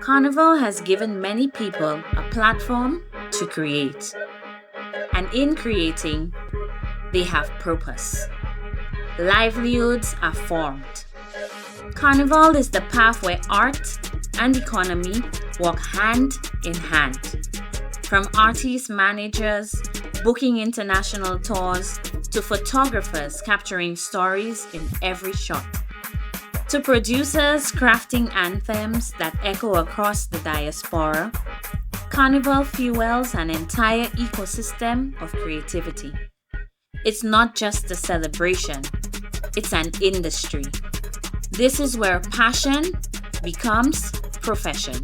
Carnival has given many people a platform to create. And in creating, they have purpose. Livelihoods are formed. Carnival is the path where art and economy walk hand in hand. From artist managers booking international tours to photographers capturing stories in every shot, to producers crafting anthems that echo across the diaspora, Carnival fuels an entire ecosystem of creativity. It's not just a celebration, it's an industry. This is where passion becomes profession.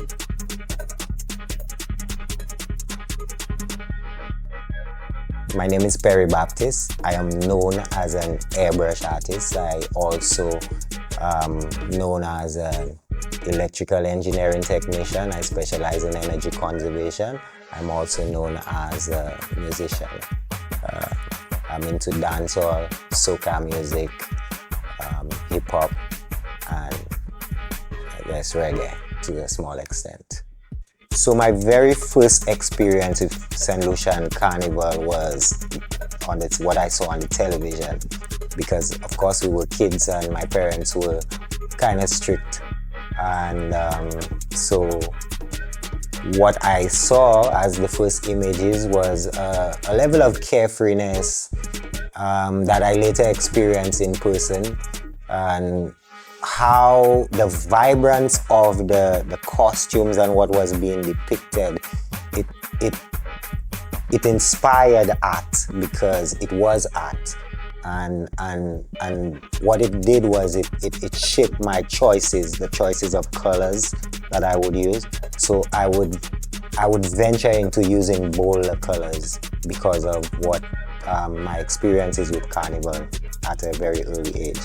My name is Perry Baptiste. I am known as an airbrush artist. I also known as an electrical engineering technician. I specialize in energy conservation. I'm also known as a musician. I'm into dancehall, soca music, hip hop, and I guess reggae to a small extent. So my very first experience with Saint Lucian Carnival was on what I saw on the television, because of course we were kids and my parents were kind of strict, and so what I saw as the first images was a level of carefreeness that I later experienced in person, and how the vibrance of the costumes and what was being depicted, it inspired art because it was art, and what it did was it shaped my choices, the choices of colors that I would use. So I would venture into using bolder colors because of what my experiences with Carnival at a very early age.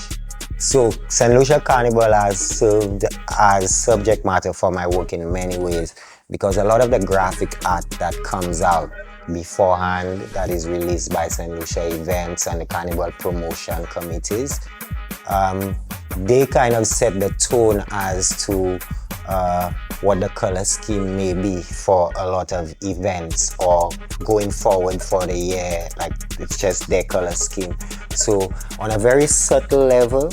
So Saint Lucia Carnival has served as subject matter for my work in many ways, because a lot of the graphic art that comes out beforehand, that is released by Saint Lucia events and the Carnival promotion committees, they kind of set the tone as to what the color scheme may be for a lot of events or going forward for the year. Like, it's just their color scheme. So on a very subtle level,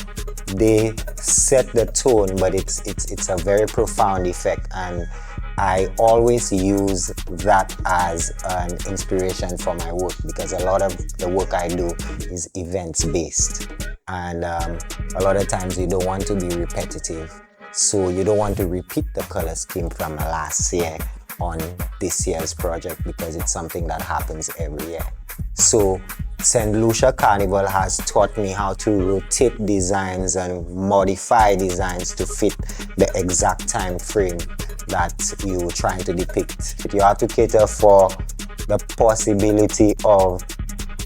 they set the tone, but it's a very profound effect, and I always use that as an inspiration for my work, because a lot of the work I do is events based, and a lot of times you don't want to be repetitive. So you don't want to repeat the color scheme from last year on this year's project, because it's something that happens every year. So Saint Lucia Carnival has taught me how to rotate designs and modify designs to fit the exact time frame that you're trying to depict. You have to cater for the possibility of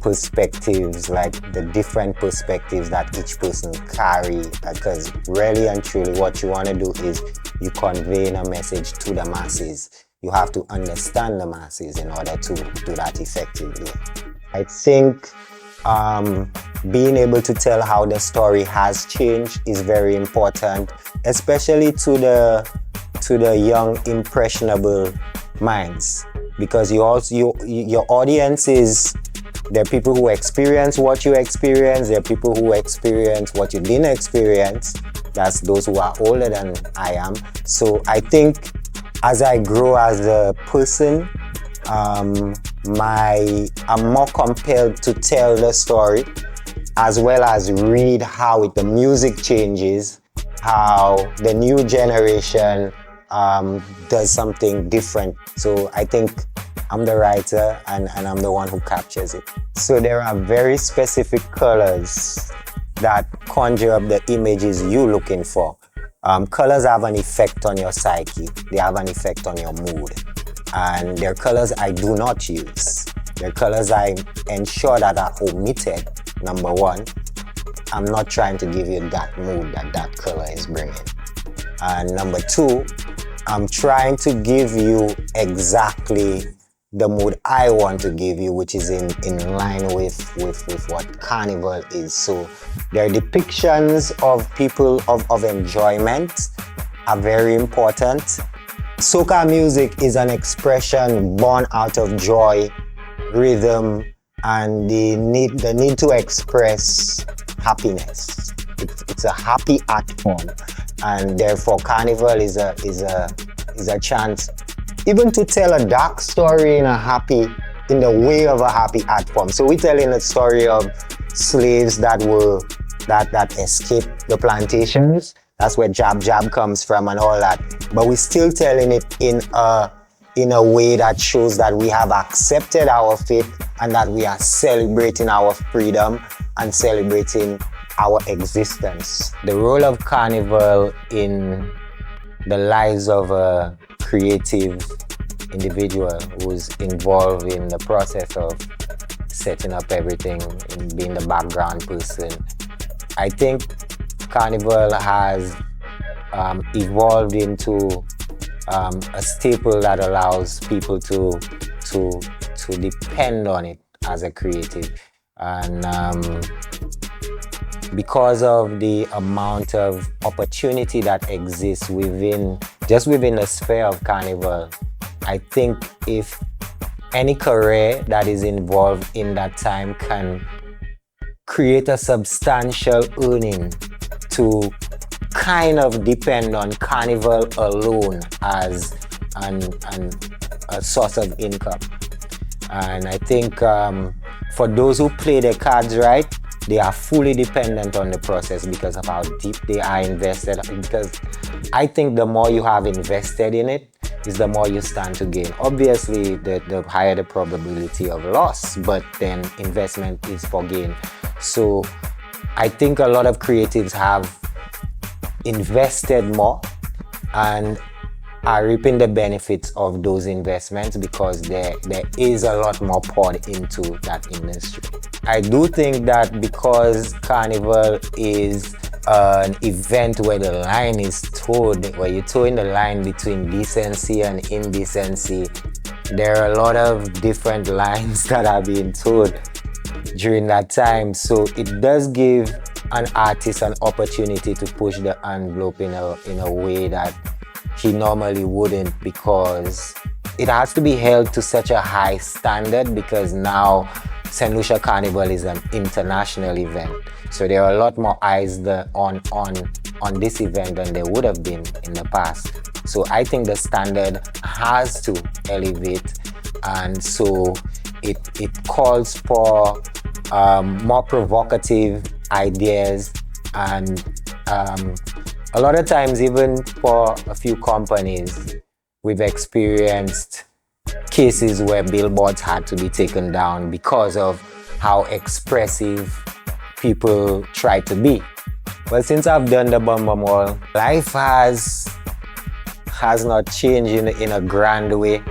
perspectives, like the different perspectives that each person carry, because really and truly what you want to do is you convey a message to the masses. You have to understand the masses in order to do that effectively. I think being able to tell how the story has changed is very important, especially to the young, impressionable minds, because your audience is, there are people who experience what you experience, there are people who experience what you didn't experience. That's those who are older than I am. So I think as I grow as a person, I'm more compelled to tell the story, as well as read how the music changes, how the new generation does something different. So I think I'm the writer and I'm the one who captures it. So there are very specific colors that conjure up the images you're looking for. Colors have an effect on your psyche. They have an effect on your mood. And they're colors I do not use. They're colors I ensure that are omitted. Number one, I'm not trying to give you that mood that color is bringing. And number two, I'm trying to give you exactly the mood I want to give you, which is in line with what Carnival is. So their depictions of people of enjoyment are very important. Soca music is an expression born out of joy, rhythm, and the need to express happiness. It's a happy art form, and therefore carnival is a chance even to tell a dark story in the way of a happy art form. So we're telling a story of slaves that escaped the plantations. That's where jab jab comes from and all that. But we're still telling it in a way that shows that we have accepted our fate and that we are celebrating our freedom and celebrating our existence. The role of carnival in the lives of a creative individual who's involved in the process of setting up everything and being the background person. I think carnival has evolved into a staple that allows people to depend on it as a creative, and because of the amount of opportunity that exists within the sphere of carnival, I think if any career that is involved in that time can create a substantial earning to kind of depend on carnival alone as a source of income. And I think for those who play their cards right, they are fully dependent on the process because of how deep they are invested. Because I think the more you have invested in it, is the more you stand to gain. Obviously, the higher the probability of loss, but then investment is for gain. So I think a lot of creatives have invested more and are reaping the benefits of those investments because there is a lot more poured into that industry. I do think that because carnival is an event where the line is towed, where you're towing the line between decency and indecency, there are a lot of different lines that are being towed during that time. So it does give an artist an opportunity to push the envelope in a way that he normally wouldn't, because it has to be held to such a high standard, because now Saint Lucian Carnival is an international event. So there are a lot more eyes on this event than there would have been in the past. So I think the standard has to elevate, and so it calls for more provocative ideas, and a lot of times, even for a few companies, we've experienced cases where billboards had to be taken down because of how expressive people try to be. Well, since I've done the BumBum Wall, life has not changed in a grand way,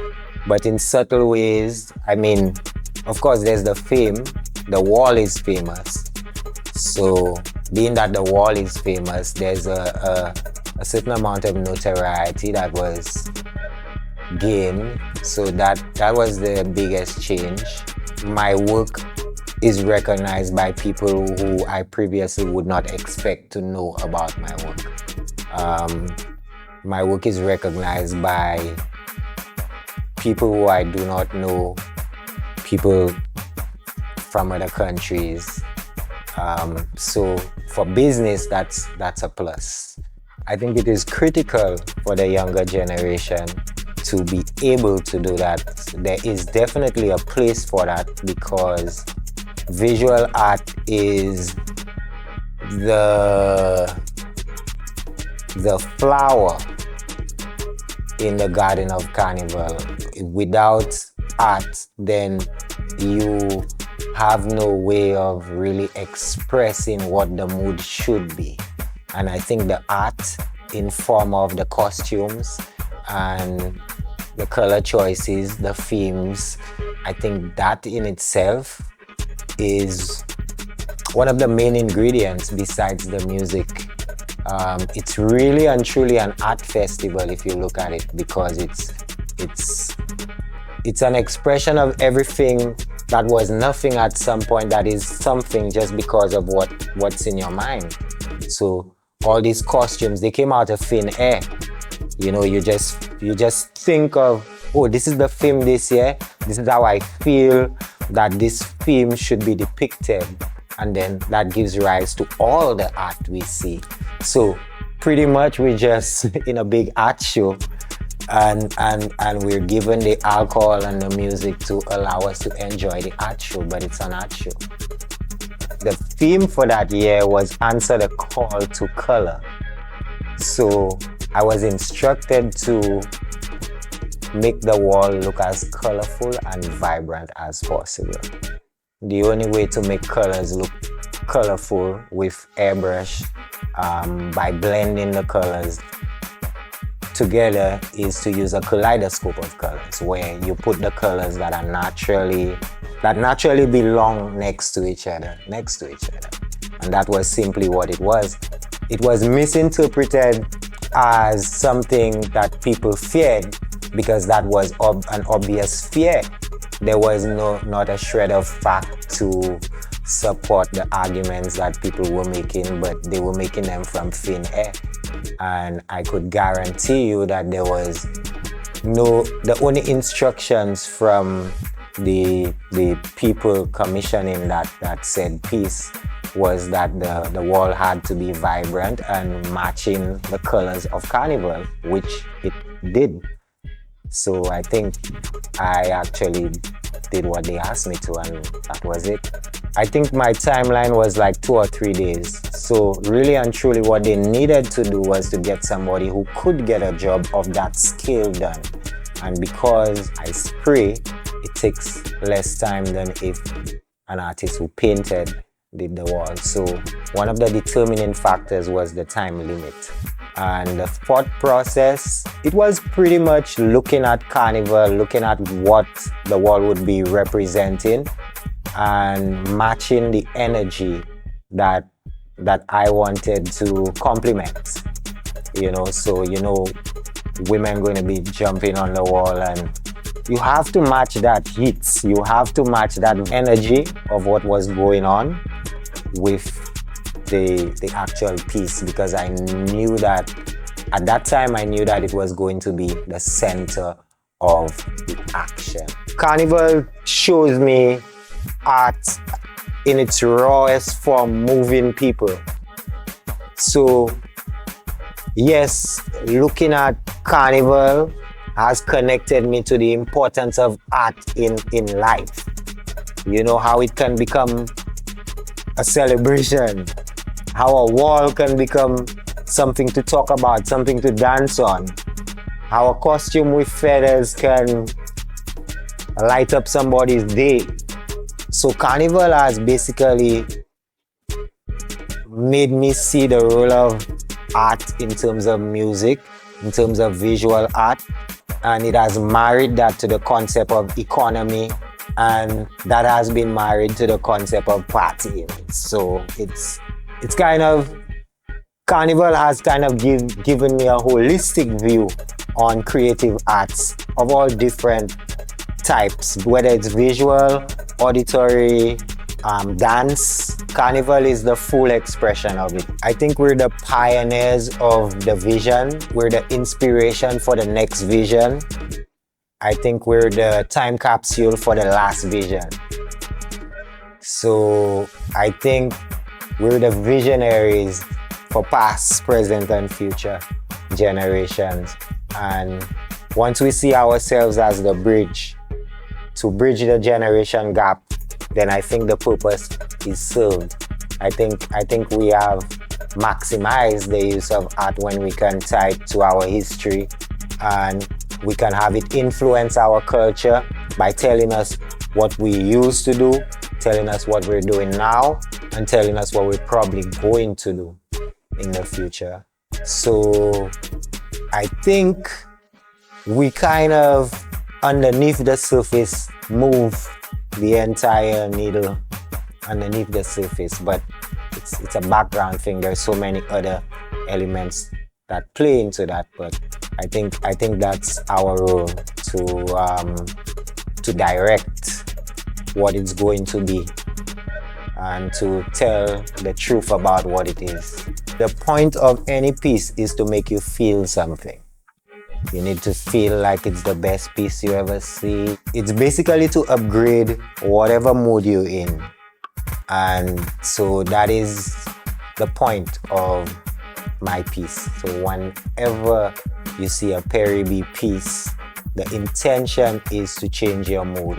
but in subtle ways. I mean, of course, there's the fame. The wall is famous. So being that the wall is famous, there's a certain amount of notoriety that was gained. So that was the biggest change. My work is recognized by people who I previously would not expect to know about my work. My work is recognized by people who I do not know, people from other countries. So for business, that's a plus. I think it is critical for the younger generation to be able to do that. There is definitely a place for that, because visual art is the flower in the garden of carnival. Without art, then you have no way of really expressing what the mood should be. And I think the art in form of the costumes and the color choices, the themes, I think that in itself is one of the main ingredients besides the music. It's really and truly an art festival if you look at it, because it's an expression of everything that was nothing at some point that is something just because of what's in your mind. So all these costumes, they came out of thin air. You just think of, oh, this is the theme this year. This is how I feel that this theme should be depicted, and then that gives rise to all the art we see. So pretty much we're just in a big art show, and we're given the alcohol and the music to allow us to enjoy the art show, but it's an art show. The theme for that year was Answer the Call to Color. So I was instructed to make the wall look as colorful and vibrant as possible. The only way to make colors look colorful with airbrush, by blending the colors together, is to use a kaleidoscope of colors, where you put the colors that naturally belong next to each other. And that was simply what it was. It was misinterpreted as something that people feared, because that was an obvious fear. There was not a shred of fact to support the arguments that people were making, but they were making them from thin air. And I could guarantee you that there was the only instructions from the people commissioning that said piece was that the wall had to be vibrant and matching the colors of Carnival, which it did. So I think I actually did what they asked me to, and that was it. I think my timeline was like 2 or 3 days. So really and truly what they needed to do was to get somebody who could get a job of that scale done. And because I spray, it takes less time than if an artist who painted did the wall. So one of the determining factors was the time limit. And the thought process, it was pretty much looking at Carnival, looking at what the wall would be representing, and matching the energy that I wanted to complement. So women going to be jumping on the wall, and you have to match that heat. You have to match that energy of what was going on with the actual piece, because I knew that at that time it was going to be the center of the action. Carnival shows me art in its rawest form, moving people. So yes, looking at Carnival has connected me to the importance of art in life. How it can become a celebration, how a wall can become something to talk about, something to dance on, how a costume with feathers can light up somebody's day. So Carnival has basically made me see the role of art in terms of music, in terms of visual art, and it has married that to the concept of economy, and that has been married to the concept of partying. So it's kind of, Carnival has kind of given me a holistic view on creative arts of all different types, whether it's visual, auditory, dance. Carnival is the full expression of it. I think we're the pioneers of the vision. We're the inspiration for the next vision. I think we're the time capsule for the last vision. So I think we're the visionaries for past, present, and future generations. And once we see ourselves as the bridge to bridge the generation gap, then I think the purpose is served. I think we have maximized the use of art when we can tie it to our history, and we can have it influence our culture by telling us what we used to do, telling us what we're doing now, and telling us what we're probably going to do in the future. So I think we kind of, underneath the surface, move the entire needle underneath the surface, but it's a background thing. There's so many other elements that play into that, but I think that's our role to direct what it's going to be and to tell the truth about what it is. The point of any piece is to make you feel something. You need to feel like it's the best piece you ever see. It's basically to upgrade whatever mood you're in. And so that is the point of my piece. So whenever you see a Perry B piece, the intention is to change your mood.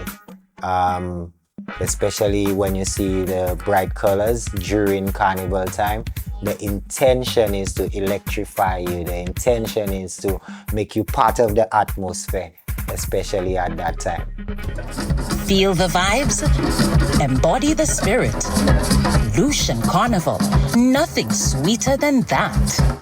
Especially when you see the bright colors during carnival time. The intention is to electrify you. The intention is to make you part of the atmosphere, especially at that time. Feel the vibes? Embody the spirit. Lucian Carnival. Nothing sweeter than that.